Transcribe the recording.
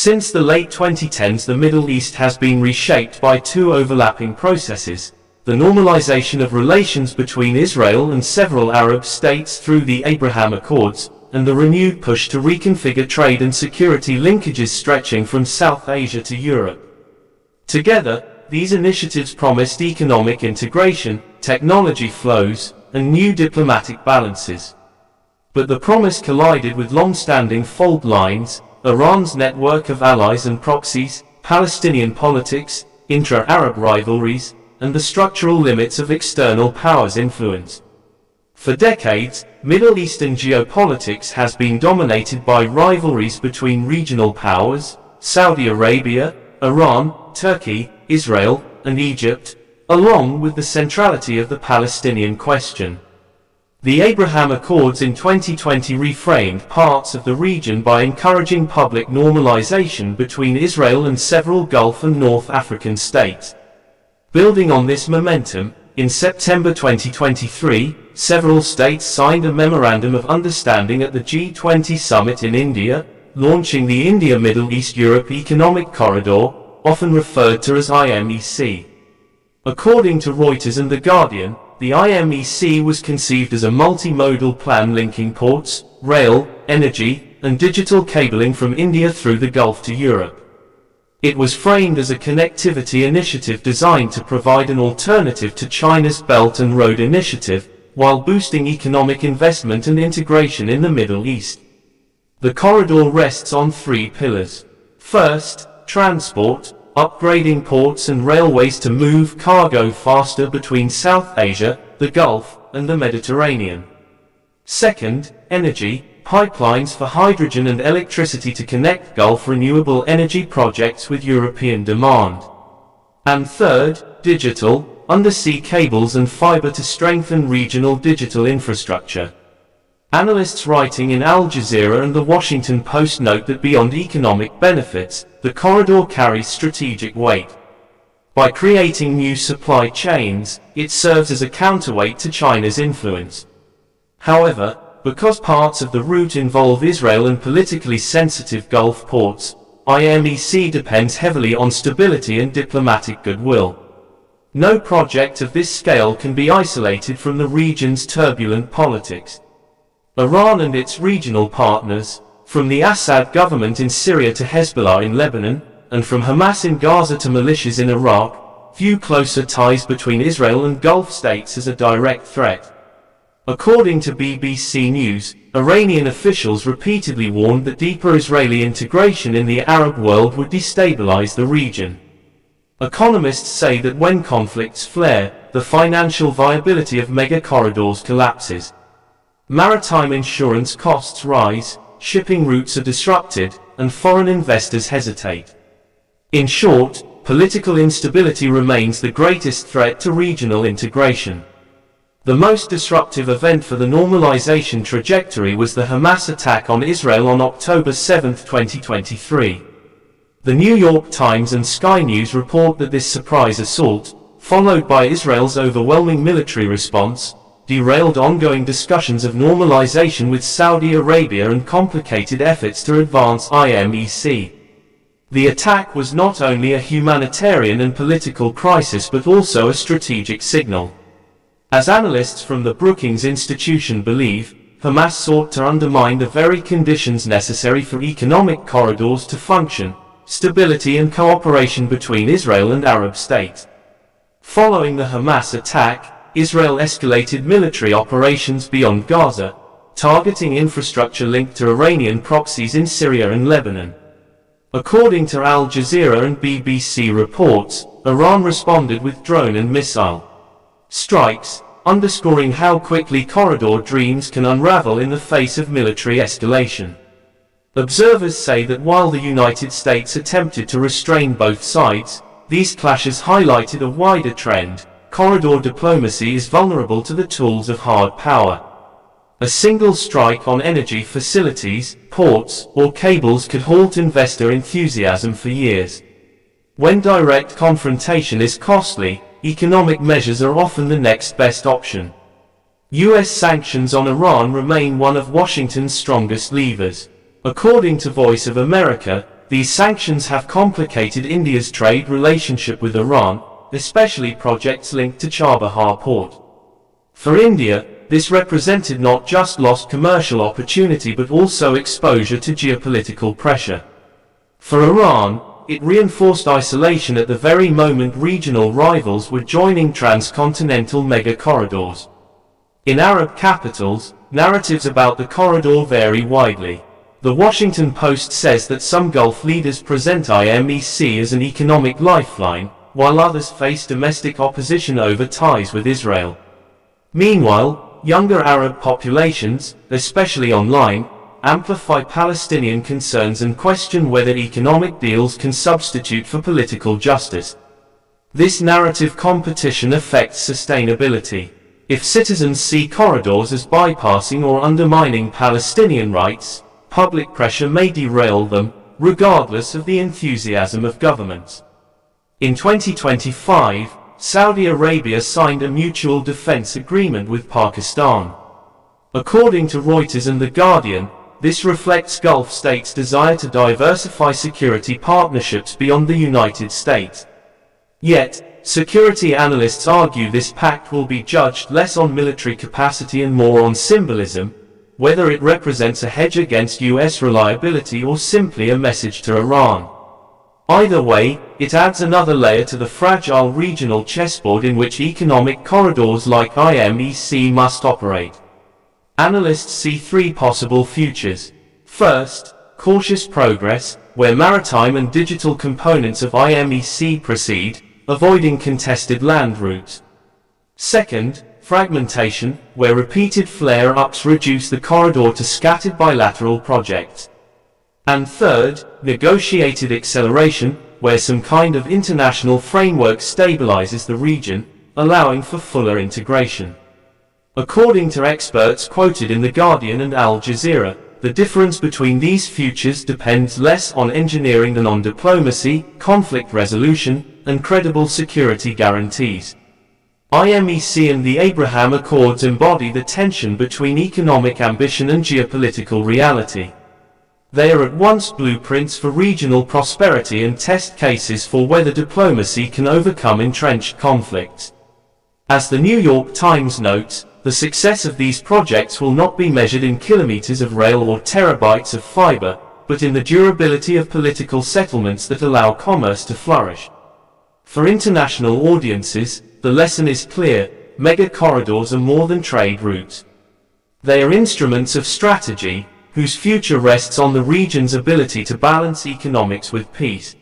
Since the late 2010s, the Middle East has been reshaped by two overlapping processes: the normalization of relations between Israel and several Arab states through the Abraham Accords, and the renewed push to reconfigure trade and security linkages stretching from South Asia to Europe. Together, these initiatives promised economic integration, technology flows, and new diplomatic balances. But the promise collided with long-standing fault lines: Iran's network of allies and proxies, Palestinian politics, intra-Arab rivalries, and the structural limits of external powers' influence. For decades, Middle Eastern geopolitics has been dominated by rivalries between regional powers: Saudi Arabia, Iran, Turkey, Israel, and Egypt, along with the centrality of the Palestinian question. The Abraham Accords in 2020 reframed parts of the region by encouraging public normalization between Israel and several Gulf and North African states. Building on this momentum, in September 2023, several states signed a Memorandum of Understanding at the G20 summit in India, launching the India Middle East Europe Economic Corridor, often referred to as IMEC. According to Reuters and The Guardian, the IMEC was conceived as a multimodal plan linking ports, rail, energy, and digital cabling from India through the Gulf to Europe. It was framed as a connectivity initiative designed to provide an alternative to China's Belt and Road Initiative, while boosting economic investment and integration in the Middle East. The corridor rests on three pillars. First, transport, upgrading ports and railways to move cargo faster between South Asia, the Gulf, and the Mediterranean. Second, energy, pipelines for hydrogen and electricity to connect Gulf renewable energy projects with European demand. And third, digital, undersea cables and fiber to strengthen regional digital infrastructure. Analysts writing in Al Jazeera and the Washington Post note that beyond economic benefits, the corridor carries strategic weight. By creating new supply chains, it serves as a counterweight to China's influence. However, because parts of the route involve Israel and politically sensitive Gulf ports, IMEC depends heavily on stability and diplomatic goodwill. No project of this scale can be isolated from the region's turbulent politics. Iran and its regional partners, from the Assad government in Syria to Hezbollah in Lebanon, and from Hamas in Gaza to militias in Iraq, view closer ties between Israel and Gulf states as a direct threat. According to BBC News, Iranian officials repeatedly warned that deeper Israeli integration in the Arab world would destabilize the region. Economists say that when conflicts flare, the financial viability of mega corridors collapses. Maritime insurance costs rise, shipping routes are disrupted, and foreign investors hesitate. In short, political instability remains the greatest threat to regional integration. The most disruptive event for the normalization trajectory was the Hamas attack on Israel on October 7, 2023. The New York Times and Sky News report that this surprise assault, followed by Israel's overwhelming military response, derailed ongoing discussions of normalization with Saudi Arabia and complicated efforts to advance IMEC. The attack was not only a humanitarian and political crisis but also a strategic signal. As analysts from the Brookings Institution believe, Hamas sought to undermine the very conditions necessary for economic corridors to function: stability and cooperation between Israel and Arab states. Following the Hamas attack, Israel escalated military operations beyond Gaza, targeting infrastructure linked to Iranian proxies in Syria and Lebanon. According to Al Jazeera and BBC reports, Iran responded with drone and missile strikes, underscoring how quickly corridor dreams can unravel in the face of military escalation. Observers say that while the United States attempted to restrain both sides, these clashes highlighted a wider trend: corridor diplomacy is vulnerable to the tools of hard power. A single strike on energy facilities, ports, or cables could halt investor enthusiasm for years. When direct confrontation is costly, economic measures are often the next best option. US sanctions on Iran remain one of Washington's strongest levers. According to Voice of America, these sanctions have complicated India's trade relationship with Iran, especially projects linked to Chabahar port. For India, this represented not just lost commercial opportunity but also exposure to geopolitical pressure. For Iran, it reinforced isolation at the very moment regional rivals were joining transcontinental mega-corridors. In Arab capitals, narratives about the corridor vary widely. The Washington Post says that some Gulf leaders present IMEC as an economic lifeline, while others face domestic opposition over ties with Israel. Meanwhile, younger Arab populations, especially online, amplify Palestinian concerns and question whether economic deals can substitute for political justice. This narrative competition affects sustainability. If citizens see corridors as bypassing or undermining Palestinian rights, public pressure may derail them, regardless of the enthusiasm of governments. In 2025, Saudi Arabia signed a mutual defense agreement with Pakistan. According to Reuters and The Guardian, this reflects Gulf states' desire to diversify security partnerships beyond the United States. Yet, security analysts argue this pact will be judged less on military capacity and more on symbolism, whether it represents a hedge against US reliability or simply a message to Iran. Either way, it adds another layer to the fragile regional chessboard in which economic corridors like IMEC must operate. Analysts see three possible futures. First, cautious progress, where maritime and digital components of IMEC proceed, avoiding contested land routes. Second, fragmentation, where repeated flare-ups reduce the corridor to scattered bilateral projects. And third, negotiated acceleration, where some kind of international framework stabilizes the region, allowing for fuller integration. According to experts quoted in The Guardian and Al Jazeera, the difference between these futures depends less on engineering than on diplomacy, conflict resolution, and credible security guarantees. IMEC and the Abraham Accords embody the tension between economic ambition and geopolitical reality. They are at once blueprints for regional prosperity and test cases for whether diplomacy can overcome entrenched conflicts. As the New York Times notes, the success of these projects will not be measured in kilometers of rail or terabytes of fiber, but in the durability of political settlements that allow commerce to flourish. For international audiences, the lesson is clear: mega corridors are more than trade routes. They are instruments of strategy, whose future rests on the region's ability to balance economics with peace.